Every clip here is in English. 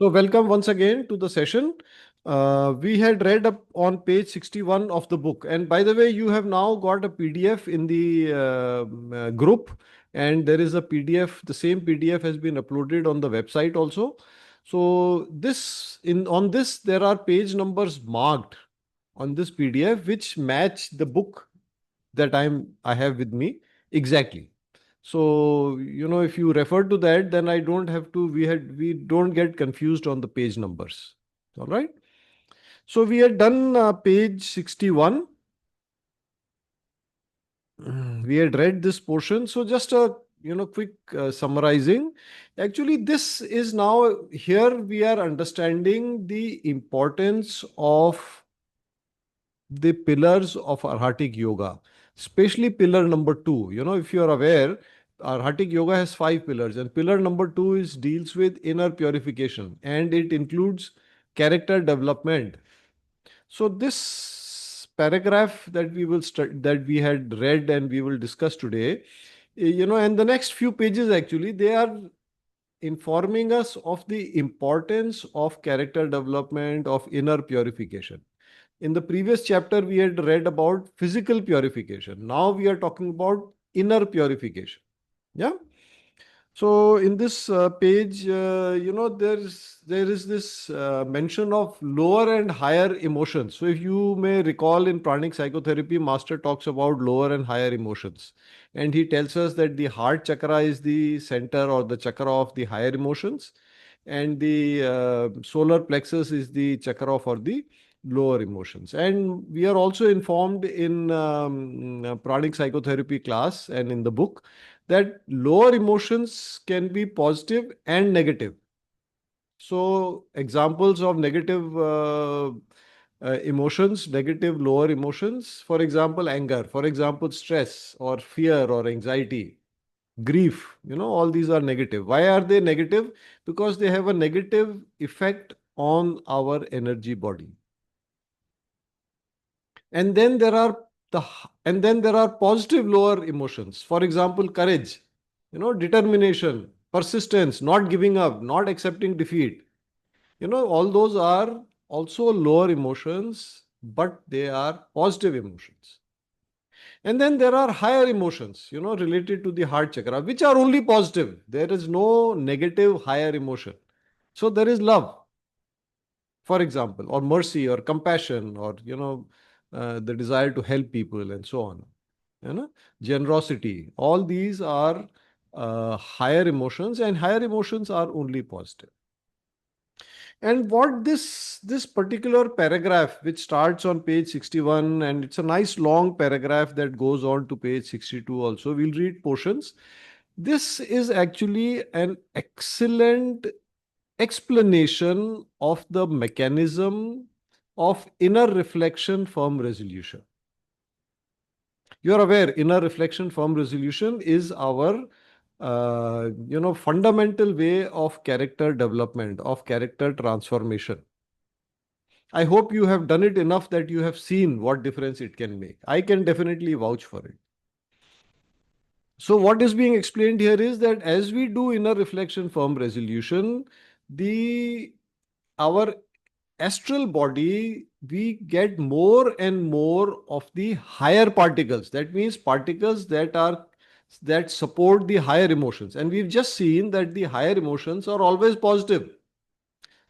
So, welcome once again to the session. We had read up on page 61 of the book. And by the way, you have now got a PDF in the group, and there is a PDF. The same PDF has been uploaded on the website also. So, this in on this there are page numbers marked on this PDF which match the book that I have with me exactly. So, if you refer to that, then I don't have to, we don't get confused on the page numbers. All right. So we had done page 61. We had read this portion. So just a, quick summarizing. Actually, this is now here we are understanding the importance of the pillars of Arhatic Yoga, especially pillar number two. If you are aware, Arhatic Yoga has five pillars, and pillar number two is deals with inner purification, and it includes character development. So this paragraph that that we had read and we will discuss today, and the next few pages actually they are informing us of the importance of character development, of inner purification. In the previous chapter, we had read about physical purification. Now we are talking about inner purification. Yeah. So in this page, there is this mention of lower and higher emotions. So if you may recall, in pranic psychotherapy, master talks about lower and higher emotions, and he tells us that the heart chakra is the center or the chakra of the higher emotions, and the solar plexus is the chakra for the lower emotions. And we are also informed in pranic psychotherapy class and in the book that lower emotions can be positive and negative. So, examples of negative emotions, negative lower emotions, for example, anger, for example, stress or fear or anxiety, grief, all these are negative. Why are they negative? Because they have a negative effect on our energy body. And then there are positive lower emotions. For example, courage, determination, persistence, not giving up, not accepting defeat. All those are also lower emotions, but they are positive emotions. And then there are higher emotions, related to the heart chakra, which are only positive. There is no negative higher emotion. So there is love, for example, or mercy or compassion, or the desire to help people and so on. Generosity, all these are higher emotions, and higher emotions are only positive. And what this particular paragraph, which starts on page 61, and it's a nice long paragraph that goes on to page 62 also, we'll read portions. This is actually an excellent explanation of the mechanism of inner reflection firm resolution. You're aware, inner reflection firm resolution is our fundamental way of character development, of character transformation. I hope you have done it enough that you have seen what difference it can make. I can definitely vouch for it. So what is being explained here is that as we do inner reflection firm resolution, the our astral body, we get more and more of the higher particles. That means particles that support the higher emotions. And we've just seen that the higher emotions are always positive.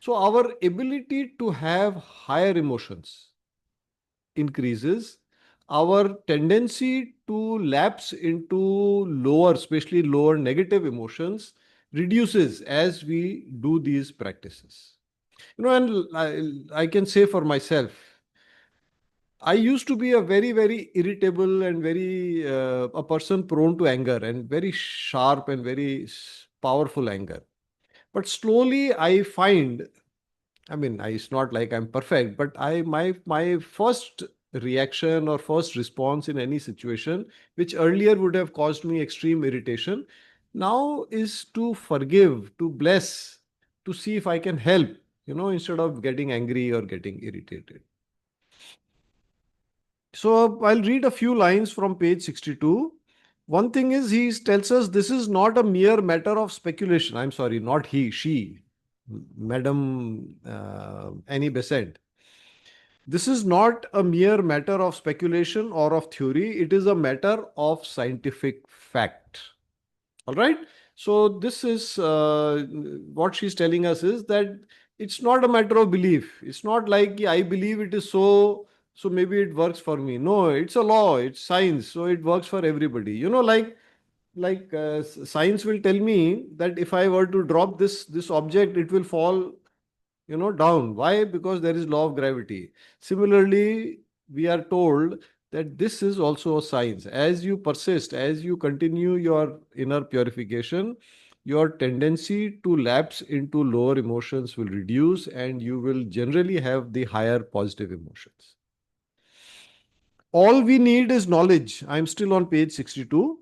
So our ability to have higher emotions increases. Our tendency to lapse into lower, especially lower negative emotions, reduces as we do these practices. And I can say for myself, I used to be a very, very irritable and very a person prone to anger, and very sharp and very powerful anger. But slowly I find, I mean, it's not like I'm perfect, but my first reaction or first response in any situation, which earlier would have caused me extreme irritation, now is to forgive, to bless, to see if I can help, instead of getting angry or getting irritated. So I'll read a few lines from page 62. One thing is, he tells us this is not a mere matter of speculation. I'm sorry, not he, she. Madam Annie Besant. This is not a mere matter of speculation or of theory, it is a matter of scientific fact. All right. So, this is what she's telling us is that it's not a matter of belief. It's not like I believe it is so, so maybe it works for me. No, it's a law, it's science, so it works for everybody. Science will tell me that if I were to drop this object, it will fall down. Why? Because there is law of gravity. Similarly, we are told that this is also a science. As you persist, as you continue your inner purification, your tendency to lapse into lower emotions will reduce and you will generally have the higher positive emotions. All we need is knowledge. I'm still on page 62,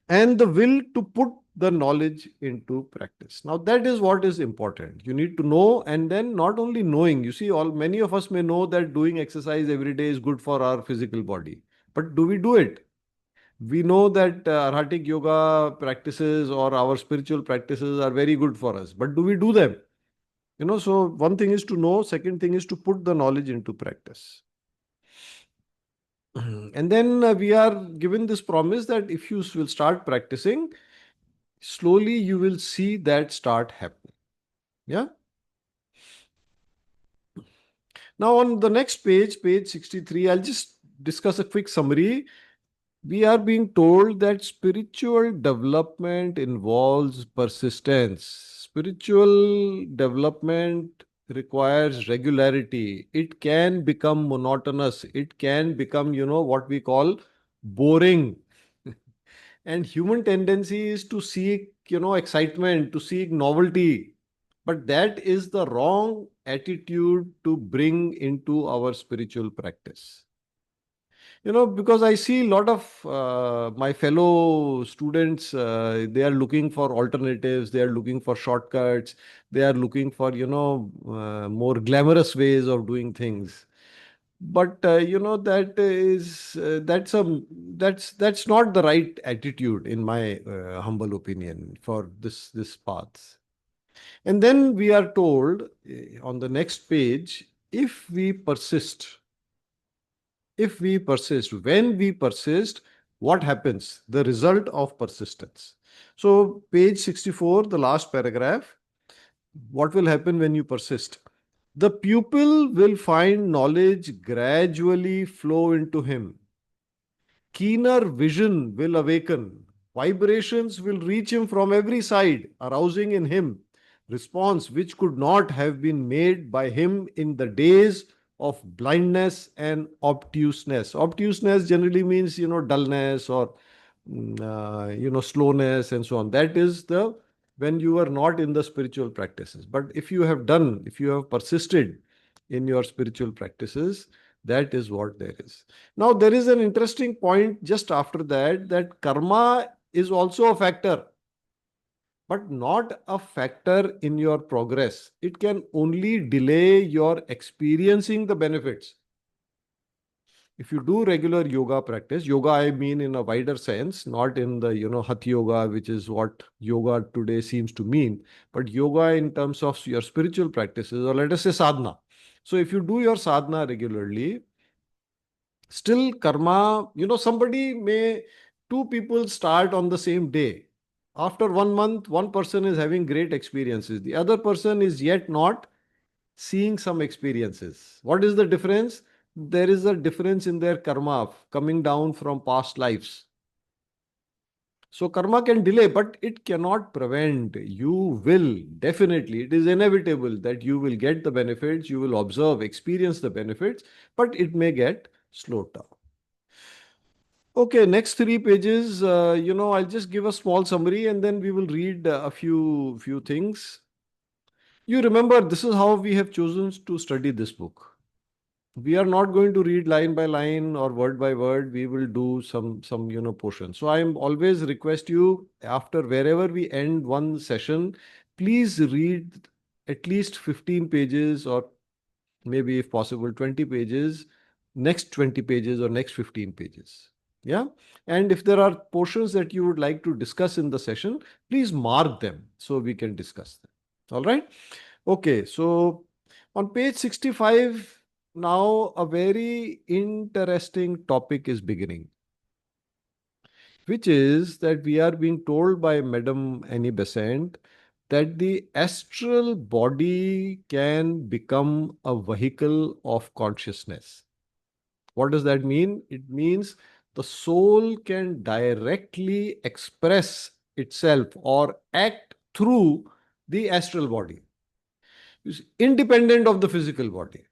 and the will to put the knowledge into practice. Now that is what is important. You need to know, and then not only knowing, you see, all many of us may know that doing exercise every day is good for our physical body, but do we do it? We know that arhatic yoga practices or our spiritual practices are very good for us, but do we do them? So one thing is to know, second thing is to put the knowledge into practice. And then we are given this promise that if you will start practicing, slowly you will see that start happening. Yeah. Now, on the next page, page 63, I'll just discuss a quick summary. We are being told that spiritual development involves persistence. Spiritual development requires regularity. It can become monotonous. It can become, what we call boring. And human tendency is to seek, excitement, to seek novelty. But that is the wrong attitude to bring into our spiritual practice. Because I see a lot of my fellow students, they are looking for alternatives, they are looking for shortcuts, they are looking for, more glamorous ways of doing things. But that's not the right attitude, in my humble opinion, for this path. And then we are told on the next page, if we persist, when we persist, what happens? The result of persistence. So, page 64, the last paragraph, what will happen when you persist? The pupil will find knowledge gradually flow into him. Keener vision will awaken. Vibrations will reach him from every side, arousing in him response which could not have been made by him in the days of blindness and obtuseness. Obtuseness generally means, dullness or, slowness and so on. That is the when you are not in the spiritual practices. But if you have persisted in your spiritual practices, that is what there is. Now, there is an interesting point just after that, that karma is also a factor, but not a factor in your progress. It can only delay your experiencing the benefits. If you do regular yoga practice, yoga I mean in a wider sense, not in the, hatha yoga, which is what yoga today seems to mean, but yoga in terms of your spiritual practices, or let us say sadhana. So if you do your sadhana regularly, still karma, two people start on the same day. After 1 month, one person is having great experiences. The other person is yet not seeing some experiences. What is the difference? There is a difference in their karma coming down from past lives. So karma can delay, but it cannot prevent. You will definitely, it is inevitable that you will get the benefits, you will observe, experience the benefits, but it may get slowed down. Okay, next 3 pages, I'll just give a small summary and then we will read a few things. You remember, this is how we have chosen to study this book. We are not going to read line by line or word by word. We will do some portion. So I am always request you, after wherever we end one session, please read at least 15 pages, or maybe if possible 20 pages, next 20 pages or next 15 pages. Yeah. And if there are portions that you would like to discuss in the session, please mark them so we can discuss them. All right. Okay, so on page 65, now a very interesting topic is beginning, which is that we are being told by Madam Annie Besant that the astral body can become a vehicle of consciousness. What does that mean? It means the soul can directly express itself or act through the astral body, independent of the physical body.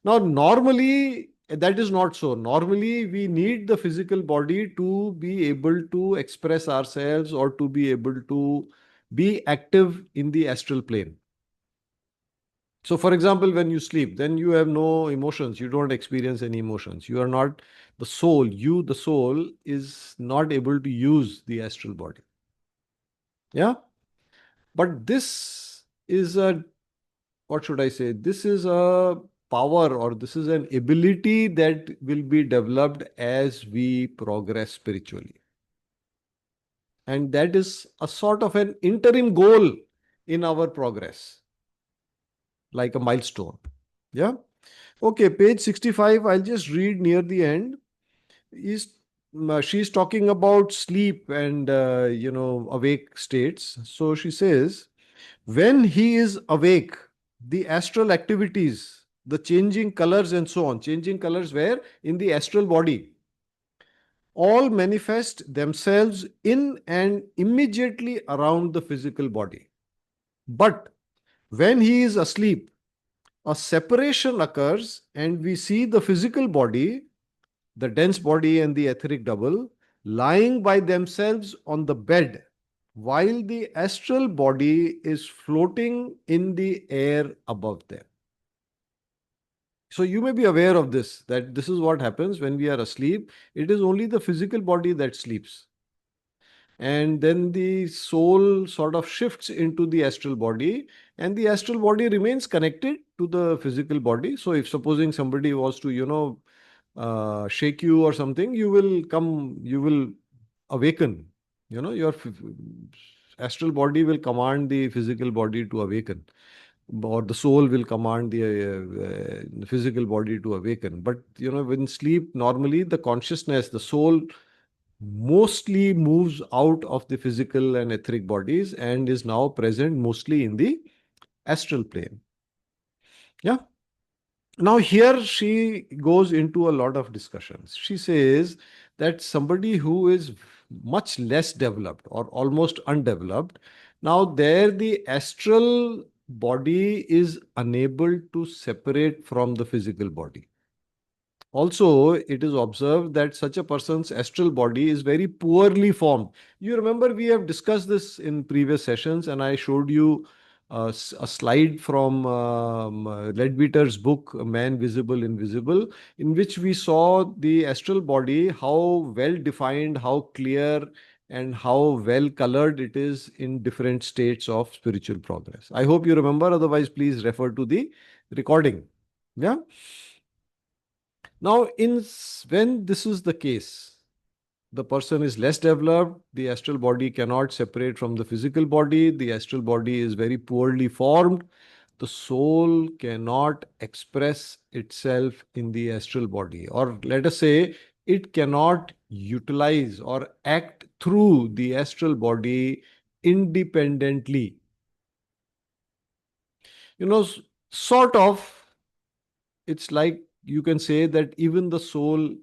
Now, normally, that is not so. Normally, we need the physical body to be able to express ourselves or to be able to be active in the astral plane. So, for example, when you sleep, then you have no emotions. You don't experience any emotions. You are not the soul. You, the soul, is not able to use the astral body. Yeah. But this is a, what should I say? This is a power, or this is an ability that will be developed as we progress spiritually. And that is a sort of an interim goal in our progress, like a milestone. Yeah. Okay, page 65, I'll just read near the end. Is She's talking about sleep and awake states. So she says, when he is awake, the astral activities, the changing colors and so on, changing colors where? In the astral body, all manifest themselves in and immediately around the physical body. But when he is asleep, a separation occurs and we see the physical body, the dense body and the etheric double, lying by themselves on the bed, while the astral body is floating in the air above them. So you may be aware of this, that this is what happens when we are asleep. It is only the physical body that sleeps. And then the soul sort of shifts into the astral body, and the astral body remains connected to the physical body. So if supposing somebody was to, shake you or something, you will awaken. Your astral body will command the physical body to awaken, or the soul will command the physical body to awaken. But when sleep, normally the consciousness, the soul, mostly moves out of the physical and etheric bodies and is now present mostly in the astral plane. Yeah. Now, here she goes into a lot of discussions. She says that somebody who is much less developed or almost undeveloped, now there the astral body is unable to separate from the physical body. Also, it is observed that such a person's astral body is very poorly formed. You remember we have discussed this in previous sessions, and I showed you a slide from Leadbeater's book, Man Visible, Invisible, in which we saw the astral body, how well defined, how clear, and how well colored it is in different states of spiritual progress. I hope you remember, otherwise, please refer to the recording. Yeah. Now, when this is the case, the person is less developed, the astral body cannot separate from the physical body, the astral body is very poorly formed, the soul cannot express itself in the astral body, or let us say, it cannot utilize or act through the astral body independently. You know, sort of, it's like you can say that even the soul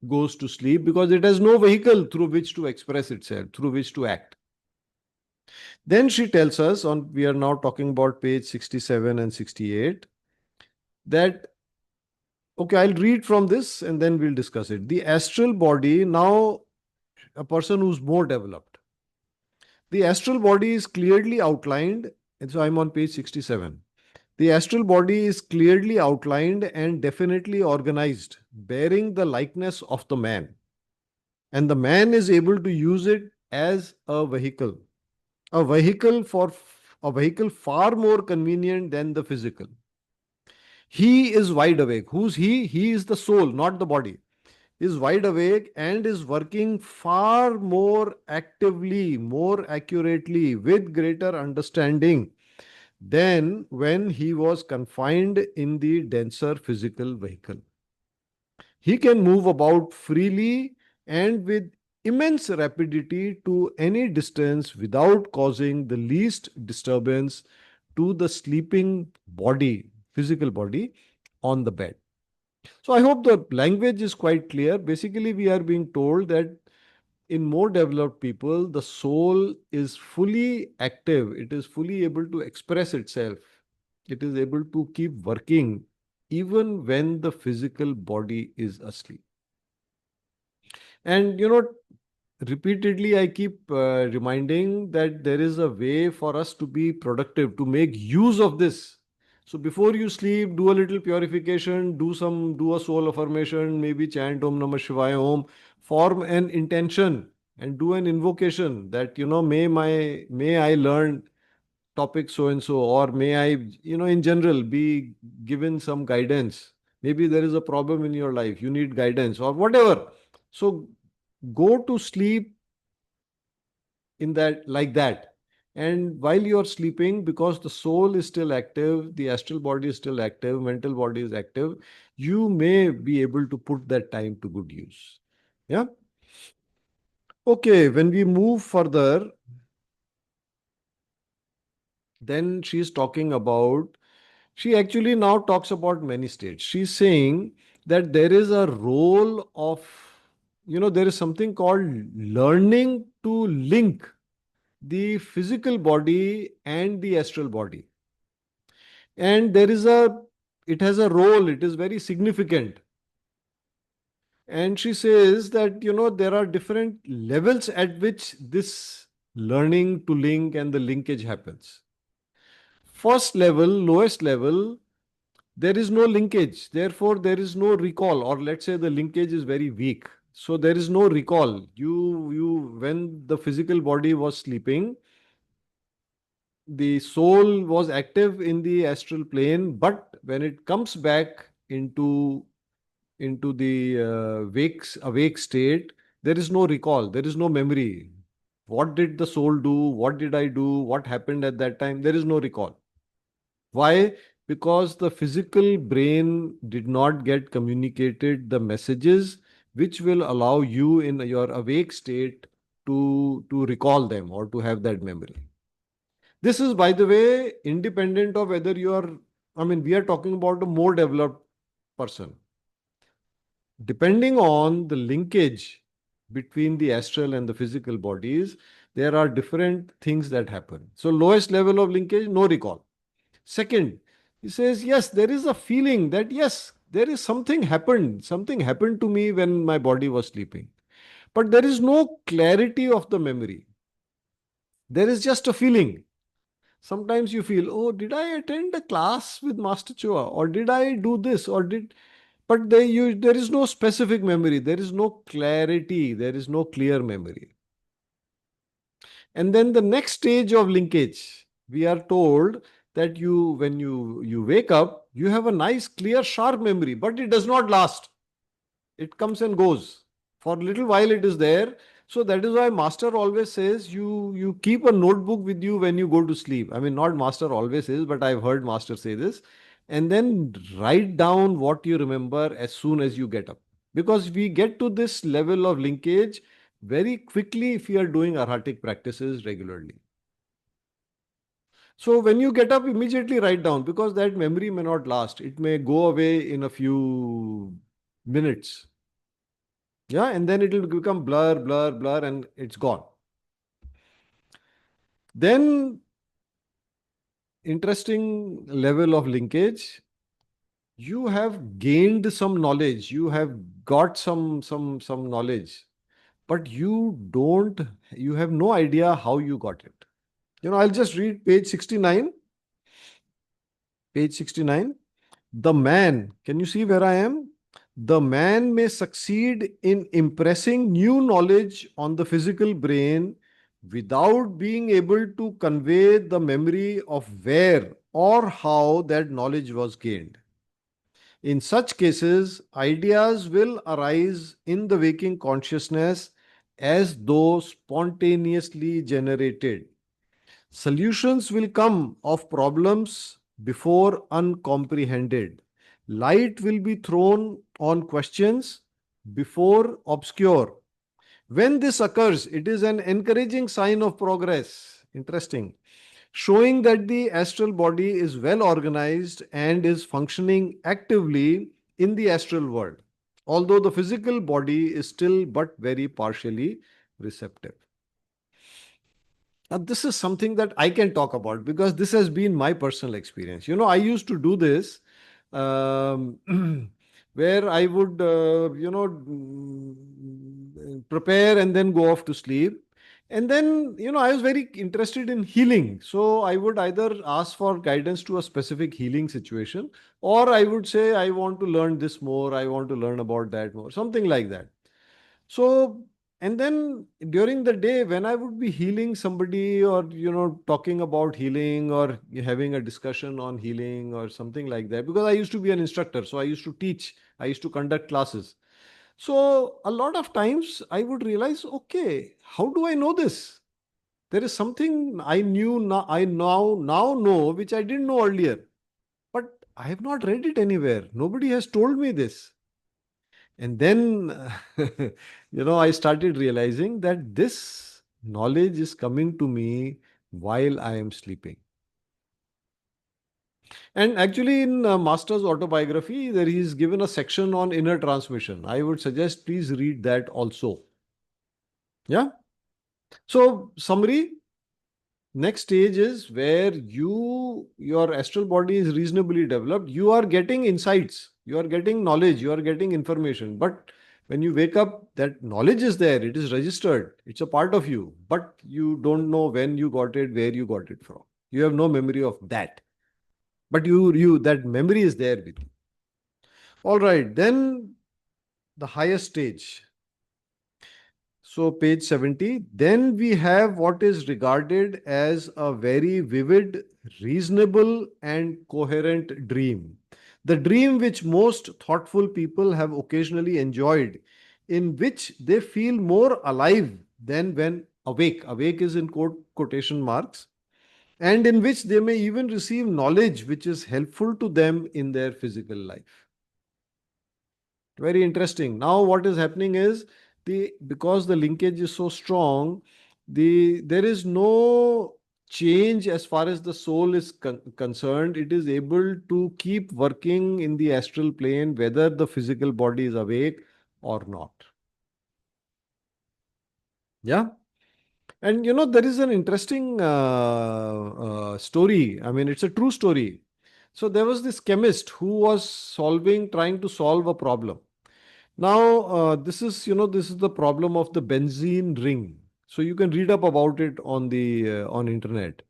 goes to sleep because it has no vehicle through which to express itself, through which to act. Then she tells us, we are now talking about page 67 and 68, that, okay, I'll read from this and then we'll discuss it. The astral body, now a person who's more developed, the astral body is clearly outlined. And so I'm on page 67. The astral body is clearly outlined and definitely organized, bearing the likeness of the man. And the man is able to use it as a vehicle for a vehicle far more convenient than the physical. He is wide awake. Who's he? He is the soul, not the body. Is wide awake and is working far more actively, more accurately, with greater understanding than when he was confined in the denser physical vehicle. He can move about freely and with immense rapidity to any distance without causing the least disturbance to the sleeping body, physical body, on the bed. So I hope the language is quite clear. Basically, we are being told that in more developed people, the soul is fully active, it is fully able to express itself, it is able to keep working even when the physical body is asleep. And repeatedly I keep reminding that there is a way for us to be productive, to make use of this. So before you sleep, do a little purification, do a soul affirmation, maybe chant Om Namah Shivaya Om, form an intention and do an invocation that may I learn topic so and so, or may I in general be given some guidance. Maybe there is a problem in your life, you need guidance or whatever. So go to sleep in that, like that. And while you are sleeping, because the soul is still active, the astral body is still active, mental body is active, you may be able to put that time to good use. Yeah. Okay, when we move further, then she's talking about, she actually now talks about many states. She's saying that there is a role of, there is something called learning to link the physical body and the astral body. And it has a role, it is very significant. And she says that, there are different levels at which this learning to link and the linkage happens. First level, lowest level, there is no linkage. Therefore, there is no recall, or let's say the linkage is very weak. So there is no recall. When the physical body was sleeping, the soul was active in the astral plane, but when it comes back into the awake state, there is no recall, there is no memory. What did the soul do? What did I do? What happened at that time? There is no recall. Why? Because the physical brain did not get communicated the messages which will allow you in your awake state to recall them or to have that memory. This is, by the way, independent of whether you are, we are talking about a more developed person. Depending on the linkage between the astral and the physical bodies, there are different things that happen. So, lowest level of linkage, no recall. Second, he says, yes, there is a feeling that, yes, there is something happened to me when my body was sleeping. But there is no clarity of the memory. There is just a feeling. Sometimes you feel, oh, did I attend a class with Master Choa? Or did I do this? But there is no specific memory. There is no clarity. There is no clear memory. And then the next stage of linkage, we are told that when you wake up, you have a nice, clear, sharp memory, but it does not last. It comes and goes. For a little while it is there. So that is why Master always says you keep a notebook with you when you go to sleep. Not Master always says, but I've heard Master say this. And then write down what you remember as soon as you get up. Because we get to this level of linkage very quickly if you are doing arhatic practices regularly. So when you get up, immediately write down, because that memory may not last. It may go away in a few minutes. Yeah, and then it will become blur, blur, blur, and it's gone. Then, interesting level of linkage. You have gained some knowledge. You have got some knowledge, but you have no idea how you got it. I'll just read page 69. Page 69. The man, can you see where I am? The man may succeed in impressing new knowledge on the physical brain without being able to convey the memory of where or how that knowledge was gained. In such cases, ideas will arise in the waking consciousness as though spontaneously generated. Solutions will come of problems before uncomprehended. Light will be thrown on questions before obscure. When this occurs, it is an encouraging sign of progress. Interesting. Showing that the astral body is well organized and is functioning actively in the astral world, although the physical body is still but very partially receptive. Now, this is something that I can talk about because this has been my personal experience. I used to do this um, where I would, prepare and then go off to sleep. And then, I was very interested in healing. So I would either ask for guidance to a specific healing situation, or I would say, I want to learn this more, I want to learn about that more, something like that. So, and then during the day, when I would be healing somebody or, talking about healing or having a discussion on healing or something like that, because I used to be an instructor, so I used to teach, I used to conduct classes. So, a lot of times I would realize, okay, how do I know this? There is something I knew now, I now know, which I didn't know earlier, but I have not read it anywhere. Nobody has told me this. And then, I started realizing that this knowledge is coming to me while I am sleeping. And actually, in Master's autobiography, there he is given a section on inner transmission. I would suggest please read that also. Yeah. So, summary. Next stage is where your astral body is reasonably developed. You are getting insights, you are getting knowledge, you are getting information. But when you wake up, that knowledge is there, it is registered, it's a part of you, but you don't know when you got it, where you got it from. You have no memory of that. But you that memory is there with you. All right, then the highest stage. So, page 70. Then we have what is regarded as a very vivid, reasonable, and coherent dream. The dream which most thoughtful people have occasionally enjoyed, in which they feel more alive than when awake. Awake is in quotation marks. And in which they may even receive knowledge which is helpful to them in their physical life. Very interesting. Now, what is happening is because the linkage is so strong, there is no change as far as the soul is concerned. It is able to keep working in the astral plane, whether the physical body is awake or not. Yeah. And there is an interesting story. I mean, it's a true story. So there was this chemist who was trying to solve a problem. Now, this is the problem of the benzene ring. So you can read up about it on the on internet.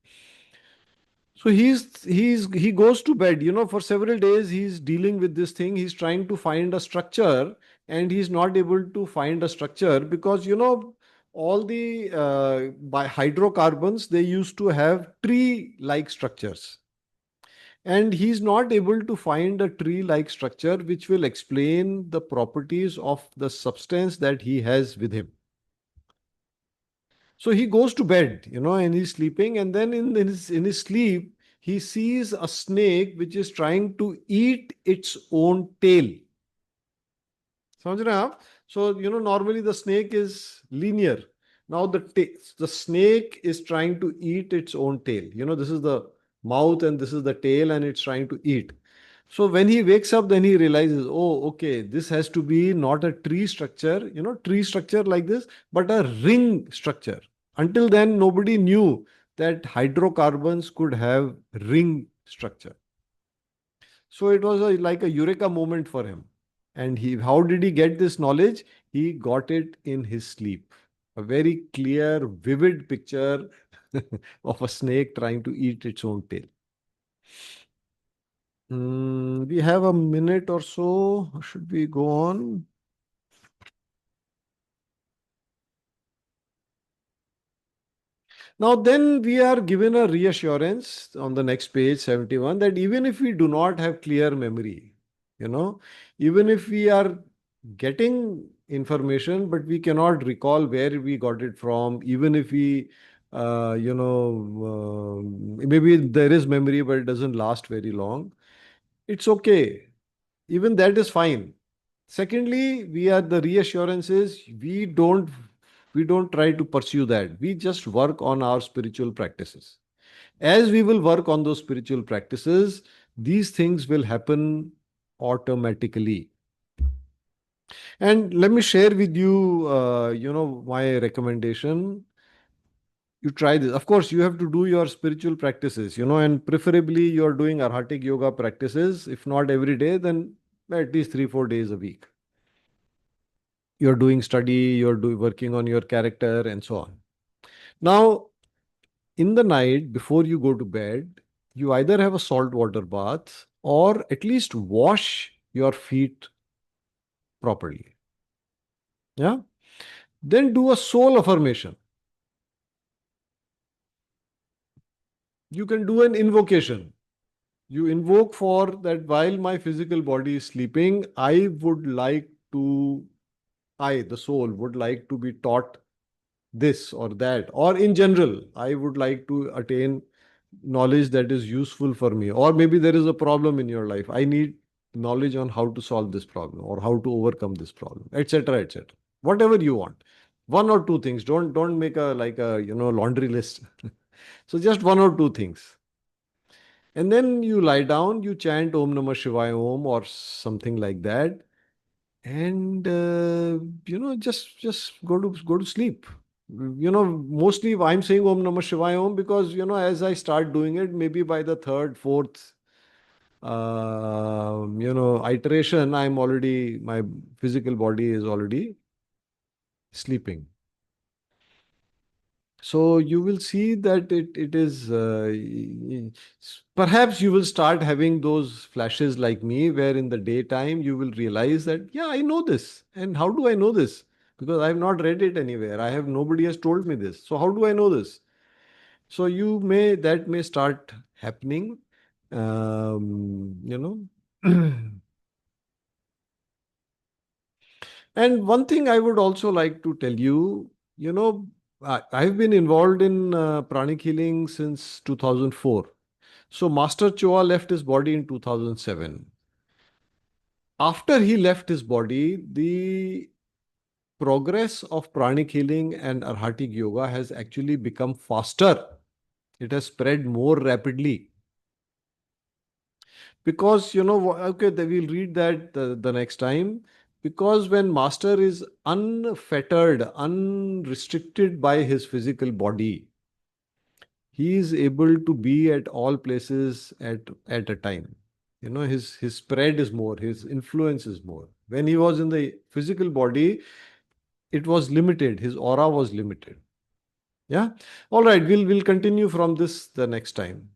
So he goes to bed. For several days he's dealing with this thing. He's trying to find a structure, and he's not able to find a structure because all the by hydrocarbons they used to have tree-like structures. And he's not able to find a tree like structure which will explain the properties of the substance that he has with him. So he goes to bed, and he's sleeping. And then in his sleep, he sees a snake which is trying to eat its own tail. समझ रहे हैं आप? So, normally the snake is linear. Now the snake is trying to eat its own tail. This is the mouth and this is the tail, and it's trying to eat. So when he wakes up, then he realizes, oh, okay, this has to be not a tree structure, tree structure like this, but a ring structure. Until then, nobody knew that hydrocarbons could have ring structure. So it was like a eureka moment for him. And how did he get this knowledge? He got it in his sleep. A very clear, vivid picture of a snake trying to eat its own tail. We have a minute or so. Should we go on? Now, then we are given a reassurance on the next page, 71, that even if we do not have clear memory, even if we are getting information, but we cannot recall where we got it from, even if we maybe there is memory, but it doesn't last very long. It's okay. Even that is fine. Secondly, we are the reassurance is we don't try to pursue that. We just work on our spiritual practices. As we will work on those spiritual practices, these things will happen automatically. And let me share with you, my recommendation. You try this. Of course, you have to do your spiritual practices, and preferably you're doing arhatic yoga practices. If not every day, then at least 3, 4 days a week. You're doing study, working on your character, and so on. Now, in the night before you go to bed, you either have a salt water bath or at least wash your feet properly. Yeah. Then do a soul affirmation. You can do an invocation. You invoke for that while my physical body is sleeping, the soul, would like to be taught this or that, or in general, I would like to attain knowledge that is useful for me. Or maybe there is a problem in your life. I need knowledge on how to solve this problem or how to overcome this problem, etc., etc. Whatever you want. One or two things. Don't make a like a laundry list. So just one or two things. And then you lie down, you chant Om Namah Shivaya Om or something like that, and just go to sleep. Mostly I'm saying Om Namah Shivaya Om because as I start doing it, maybe by the third, fourth, iteration, my physical body is already sleeping. So you will see that it is perhaps you will start having those flashes like me, where in the daytime you will realize that, yeah, I know this. And how do I know this? Because I have not read it anywhere. Nobody has told me this. So how do I know this? So that may start happening. Um, you know. And one thing I would also like to tell you, I've been involved in pranic healing since 2004. So Master Choa left his body in 2007. After he left his body, the progress of pranic healing and arhatic yoga has actually become faster. It has spread more rapidly. Because, okay, we'll read that the next time. Because when Master is unfettered, unrestricted by his physical body, he is able to be at all places at a time. His spread is more, his influence is more. When he was in the physical body, it was limited. His aura was limited. Yeah. All right. We'll continue from this the next time.